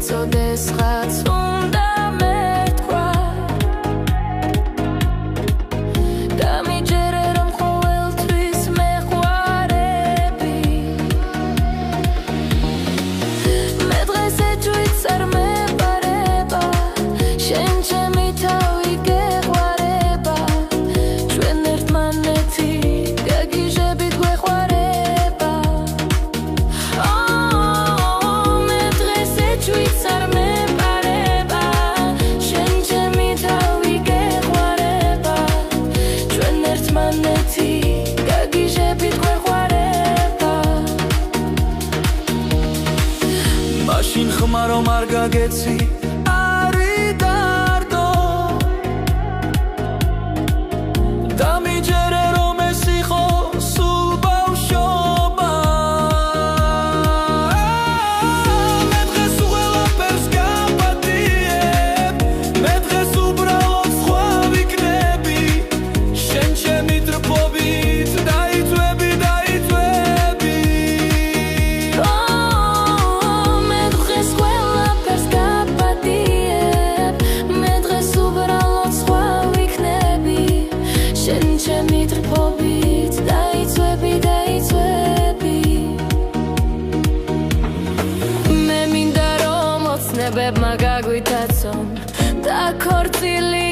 წოდეს ხაც უნდა მეთქვა და მიჯერე რომ ყოველთვის მეყვარები მე დღეს ეჭვიც არ მეპარება შენ ჩემი თავი გეყვარება ჩვენ ერთმანეთი გაგიჟებით გვეყვარება მე დღეს ეჭვიც არ მეპარება შენ ჩემი თავი გეყვარება ჩვენ ერთმანეთი გაგიჟებით გვეყვარება მაშინ ხმა რომ არ გაგეცი მე მინდა რომ ოცნებებმა გაგვიტაცონ და ქორწილი